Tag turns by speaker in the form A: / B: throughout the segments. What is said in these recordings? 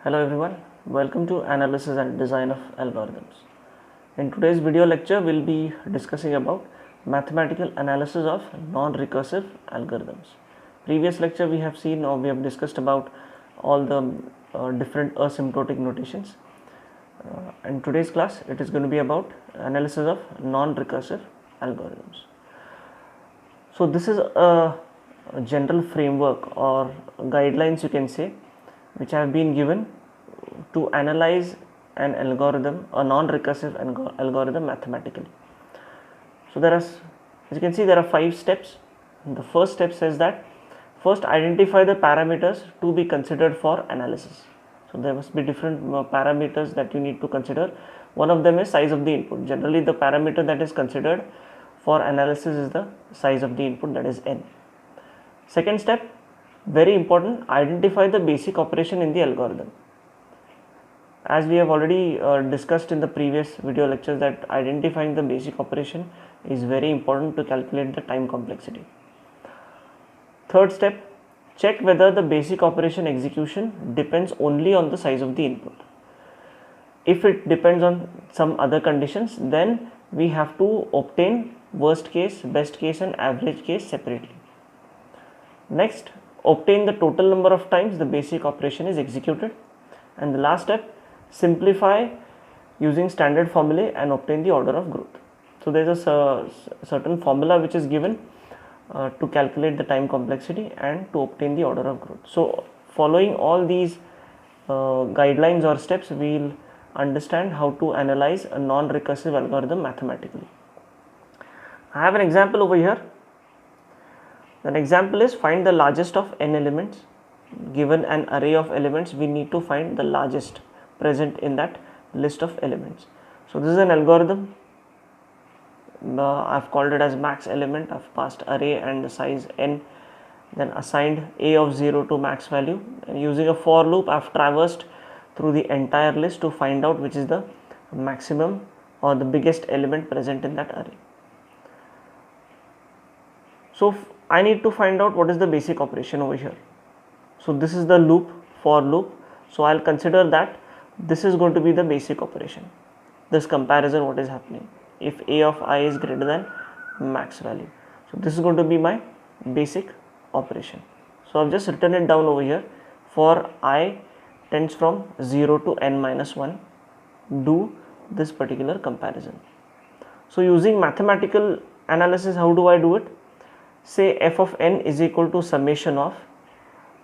A: Hello everyone, welcome to Analysis and Design of Algorithms. In today's video lecture, we'll be discussing about mathematical analysis of non-recursive algorithms. Previous lecture we have seen or we have discussed about all the different asymptotic notations. In today's class, it is going to be about analysis of non-recursive algorithms. So this is a general framework or guidelines you can say which have been given to analyze an algorithm, a non-recursive algorithm mathematically. So as you can see, there are 5 steps. The first step says that first identify the parameters to be considered for analysis. So there must be different parameters that you need to consider. One of them is size of the input. Generally the parameter that is considered for analysis is the size of the input, that is n. Second step, very important, identify the basic operation in the algorithm. As we have already discussed in the previous video lectures that identifying the basic operation is very important to calculate the time complexity. Third step, check whether the basic operation execution depends only on the size of the input. If it depends on some other conditions, then we have to obtain worst case, best case and average case separately. Next, obtain the total number of times the basic operation is executed. And the last step, simplify using standard formulae and obtain the order of growth. So there is a certain formula which is given to calculate the time complexity and to obtain the order of growth. So following all these guidelines or steps, we will understand how to analyze a non-recursive algorithm mathematically. I have an example over here. An example is find the largest of n elements. Given an array of elements, we need to find the largest present in that list of elements. So this is an algorithm. I've called it as max element. I've passed array and the size n, then assigned a of 0 to max value, and using a for loop I've traversed through the entire list to find out which is the maximum or the biggest element present in that array. So I need to find out what is the basic operation over here. So this is the loop, for loop. So I'll consider that this is going to be the basic operation. This comparison, what is happening if a of I is greater than max value. So this is going to be my basic operation. So I've just written it down over here. For I tends from 0 to n minus 1, do this particular comparison. So using mathematical analysis, how do I do it? Say f of n is equal to summation of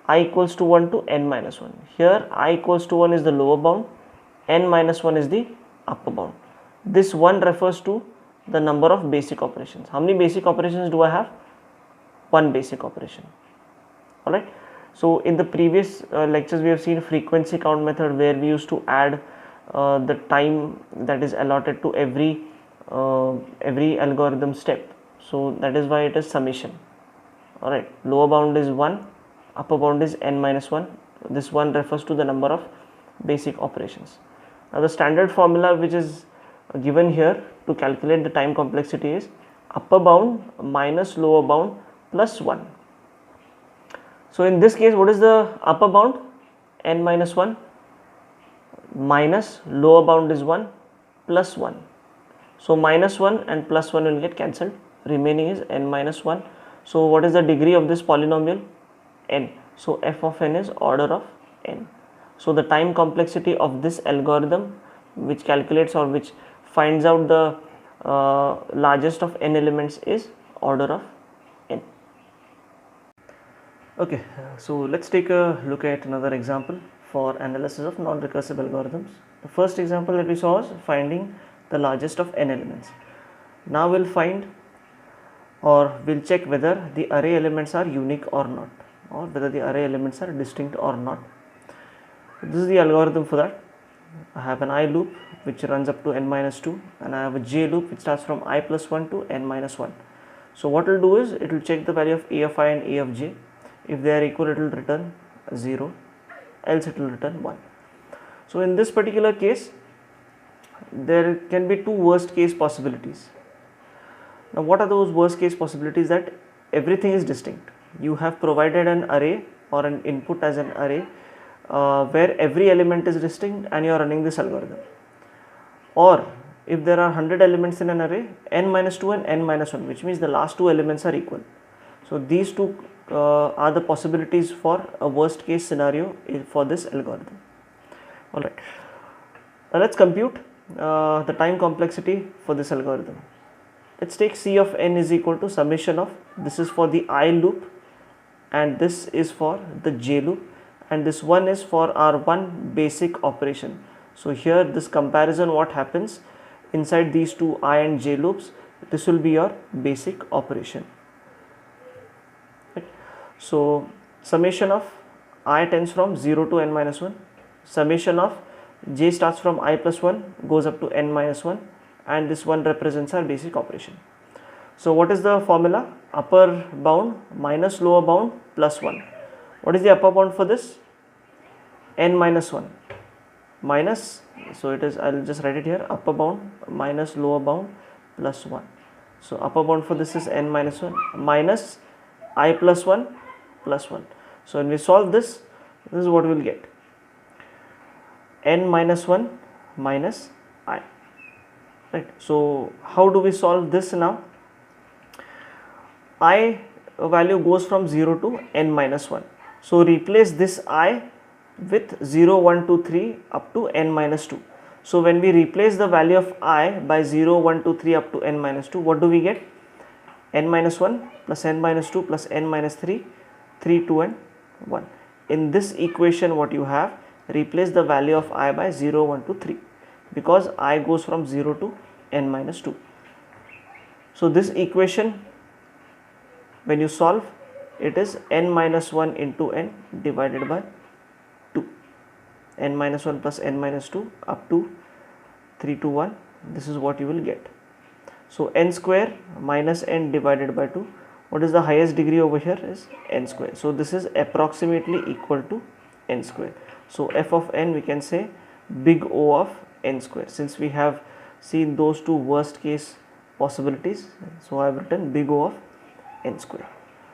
A: I equals to 1 to n minus 1. Here I equals to 1 is the lower bound, n minus 1 is the upper bound. This 1 refers to the number of basic operations. How many basic operations do I have? One basic operation. Alright. So in the previous lectures we have seen frequency count method where we used to add the time that is allotted to every algorithm step. So that is why it is summation. Alright. Lower bound is 1. Upper bound is n minus 1. This 1 refers to the number of basic operations. Now the standard formula which is given here to calculate the time complexity is upper bound minus lower bound plus 1. So in this case, what is the upper bound? N minus 1 minus lower bound is 1 plus 1. So minus 1 and plus 1 will get cancelled. Remaining is n minus 1. So what is the degree of this polynomial? N. So f of n is order of n. So the time complexity of this algorithm which calculates or which finds out the largest of n elements is order of n. Okay, so let's take a look at another example for analysis of non-recursive algorithms. The first example that we saw was finding the largest of n elements. Now we'll find or we'll check whether the array elements are unique or not, or whether the array elements are distinct or not. This is the algorithm for that. I have an I loop which runs up to n minus 2 and I have a j loop which starts from I plus 1 to n minus 1. So what it will do is it will check the value of a of I and a of j. If they are equal, it will return 0, else it will return 1. So in this particular case, there can be two worst case possibilities. Now what are those worst case possibilities? That everything is distinct. You have provided an array or an input as an array where every element is distinct and you are running this algorithm. Or if there are 100 elements in an array, n minus 2 and n minus 1, which means the last two elements are equal. So these two are the possibilities for a worst case scenario for this algorithm. Alright, now let's compute the time complexity for this algorithm. Let's take C of n is equal to summation of, this is for the I loop and this is for the j loop, and this one is for our one basic operation. So here this comparison, what happens inside these two I and j loops, this will be your basic operation. Right. So summation of I tends from 0 to n minus 1, summation of j starts from I plus 1 goes up to n minus 1, and this one represents our basic operation. So what is the formula? Upper bound minus lower bound plus 1. What is the upper bound for this? N minus 1 minus, so it is, I will just write it here, upper bound minus lower bound plus 1. So upper bound for this is n minus 1 minus I plus 1 plus 1. So when we solve this, this is what we will get, n minus 1 minus I. Right. So how do we solve this now? I value goes from 0 to n minus 1. So replace this I with 0, 1, 2, 3 up to n minus 2. So when we replace the value of I by 0, 1, 2, 3 up to n minus 2, what do we get? N minus 1 plus n minus 2 plus n minus 3, 3, 2 and 1. In this equation what you have, replace the value of I by 0, 1, 2, 3, because I goes from 0 to n minus 2. So this equation, when you solve, it is n minus 1 into n divided by 2. N minus 1 plus n minus 2 up to 3 to 1. This is what you will get. So n square minus n divided by 2. What is the highest degree over here is n square. So this is approximately equal to n square. So f of n, we can say big O of n square, since we have seen those two worst case possibilities. So I have written big O of n square.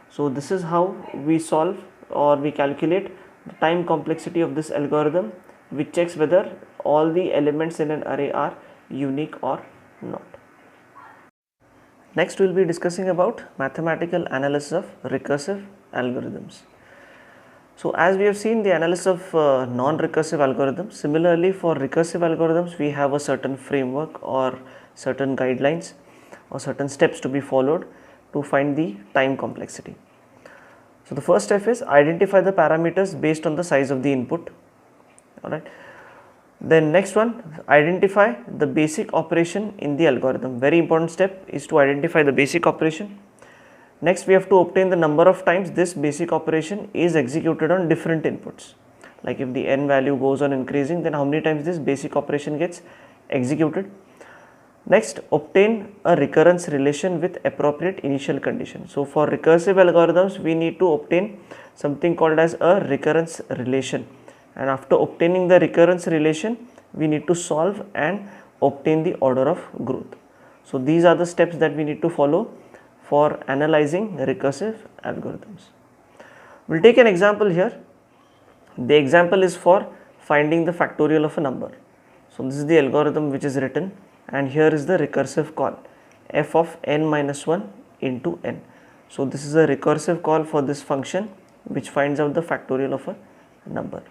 A: So this is how we solve or we calculate the time complexity of this algorithm, which checks whether all the elements in an array are unique or not. Next we will be discussing about mathematical analysis of recursive algorithms. So as we have seen the analysis of non-recursive algorithms, similarly for recursive algorithms we have a certain framework or certain guidelines or certain steps to be followed to find the time complexity. So the first step is identify the parameters based on the size of the input. Alright. Then next one, identify the basic operation in the algorithm. Very important step is to identify the basic operation. Next we have to obtain the number of times this basic operation is executed on different inputs. Like if the n value goes on increasing, then how many times this basic operation gets executed. Next, obtain a recurrence relation with appropriate initial condition. So for recursive algorithms, we need to obtain something called as a recurrence relation. And after obtaining the recurrence relation, we need to solve and obtain the order of growth. So these are the steps that we need to follow for analyzing recursive algorithms. We'll take an example here. The example is for finding the factorial of a number. So this is the algorithm which is written, and here is the recursive call, f of n minus 1 into n. So this is a recursive call for this function which finds out the factorial of a number.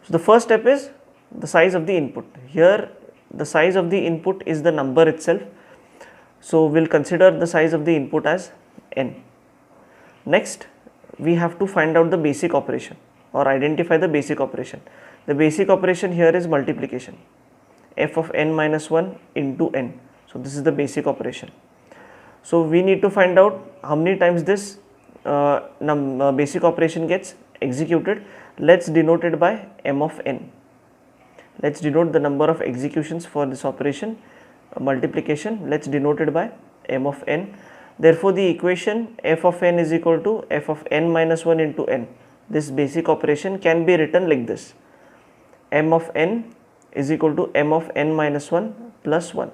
A: So the first step is the size of the input. Here the size of the input is the number itself. So we'll consider the size of the input as n. Next we have to find out the basic operation or identify the basic operation. The basic operation here is multiplication, f of n minus 1 into n. So this is the basic operation. So we need to find out how many times this basic operation gets executed. Let's denote it by m of n. Let's denote the number of executions for this operation, multiplication. Let's denote it by m of n. Therefore the equation f of n is equal to f of n minus 1 into n. This basic operation can be written like this: m of n is equal to m of n minus 1 plus 1.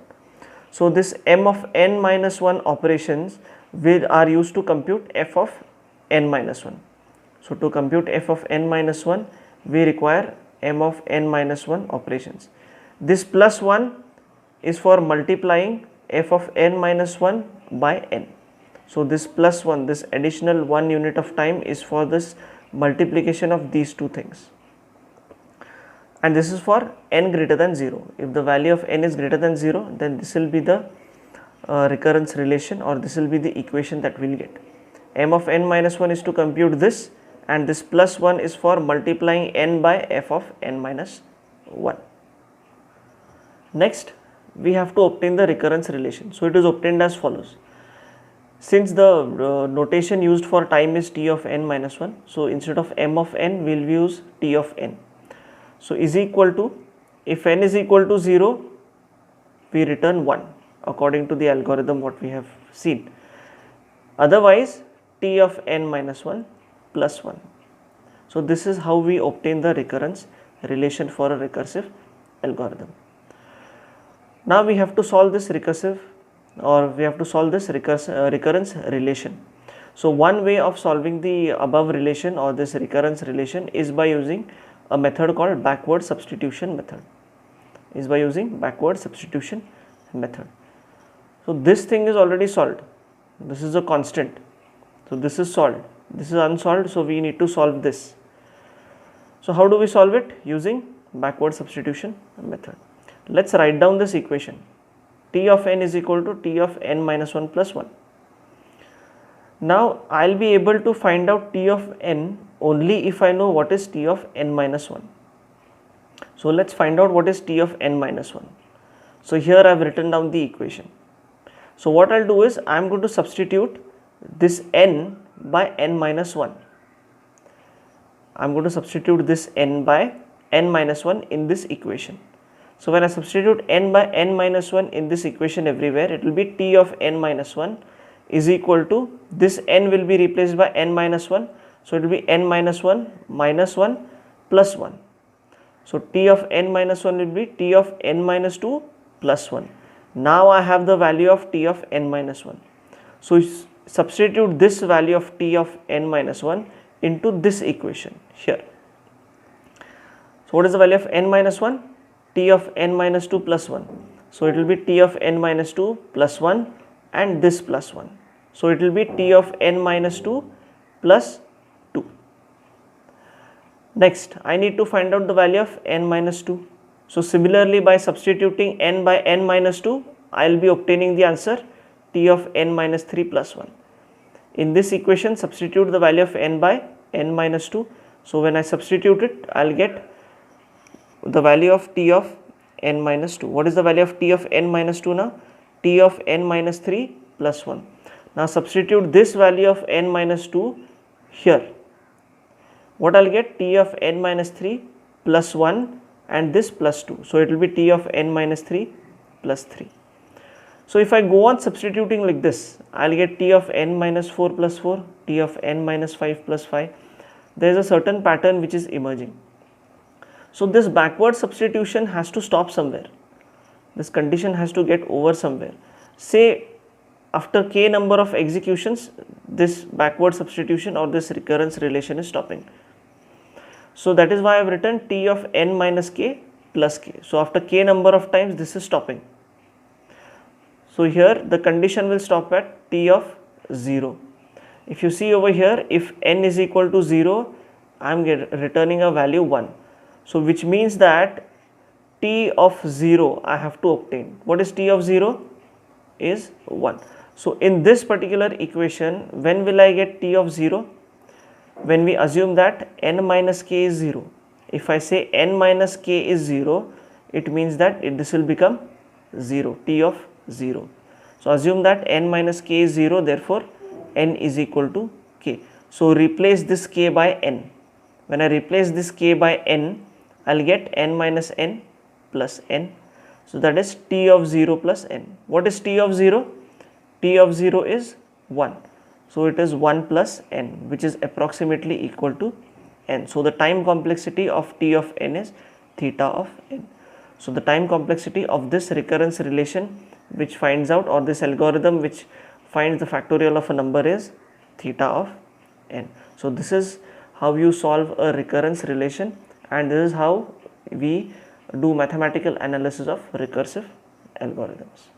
A: So this m of n minus 1 operations are used to compute f of n minus 1. So to compute f of n minus 1, we require m of n minus 1 operations. This plus 1 is for multiplying f of n minus 1 by n. So this plus 1, this additional 1 unit of time is for this multiplication of these two things, and this is for n greater than 0. If the value of n is greater than 0, then this will be the recurrence relation, or this will be the equation that we will get. M of n minus 1 is to compute this, and this plus 1 is for multiplying n by f of n minus 1. Next, we have to obtain the recurrence relation. So it is obtained as follows. Since the notation used for time is t of n minus 1, so instead of m of n, we will use t of n. So is equal to, if n is equal to 0, we return 1 according to the algorithm what we have seen. Otherwise, t of n minus 1 plus 1. So this is how we obtain the recurrence relation for a recursive algorithm. Now we have to solve this recurrence relation. So one way of solving the above relation or this recurrence relation is by using a method called backward substitution method. So this thing is already solved. This is a constant. So this is solved. This is unsolved. So we need to solve this. So how do we solve it? Using backward substitution method. Let's write down this equation. T of n is equal to t of n minus 1 plus 1. Now I will be able to find out t of n only if I know what is t of n minus 1. So let's find out what is t of n minus 1. So here I have written down the equation. So what I will do is I am going to substitute this n by n minus 1. I am going to substitute this n by n minus 1 in this equation. So when I substitute n by n minus 1 in this equation everywhere, it will be t of n minus 1 is equal to, this n will be replaced by n minus 1. So it will be n minus 1 minus 1 plus 1. So t of n minus 1 will be t of n minus 2 plus 1. Now I have the value of t of n minus 1. So substitute this value of t of n minus 1 into this equation here. So what is the value of n minus 1? T of n minus 2 plus 1. So it will be t of n minus 2 plus 1 and this plus 1. So it will be t of n minus 2 plus 2. Next, I need to find out the value of n minus 2. So similarly, by substituting n by n minus 2, I will be obtaining the answer t of n minus 3 plus 1. In this equation, substitute the value of n by n minus 2. So when I substitute it, I will get the value of t of n minus 2. What is the value of t of n minus 2 now? T of n minus 3 plus 1. Now substitute this value of n minus 2 here. What I will get? T of n minus 3 plus 1 and this plus 2. So it will be t of n minus 3 plus 3. So if I go on substituting like this, I will get t of n minus 4 plus 4, t of n minus 5 plus 5. There is a certain pattern which is emerging. So this backward substitution has to stop somewhere. This condition has to get over somewhere. Say after k number of executions, this backward substitution or this recurrence relation is stopping. So that is why I have written t of n minus k plus k. So after k number of times, this is stopping. So here the condition will stop at t of 0. If you see over here, if n is equal to 0, I am returning a value 1. So which means that t of 0 I have to obtain. What is t of 0? Is 1. So in this particular equation, when will I get t of 0? When we assume that n minus k is 0. If I say n minus k is 0, it means that this will become 0, t of 0. So assume that n minus k is 0, therefore n is equal to k. So replace this k by n. When I replace this k by n, I will get n minus n plus n. So that is t of 0 plus n. What is t of 0? T of 0 is 1. So it is 1 plus n, which is approximately equal to n. So the time complexity of t of n is theta of n. So the time complexity of this recurrence relation which finds out, or this algorithm which finds the factorial of a number, is theta of n. So this is how you solve a recurrence relation and this is how we do mathematical analysis of recursive algorithms.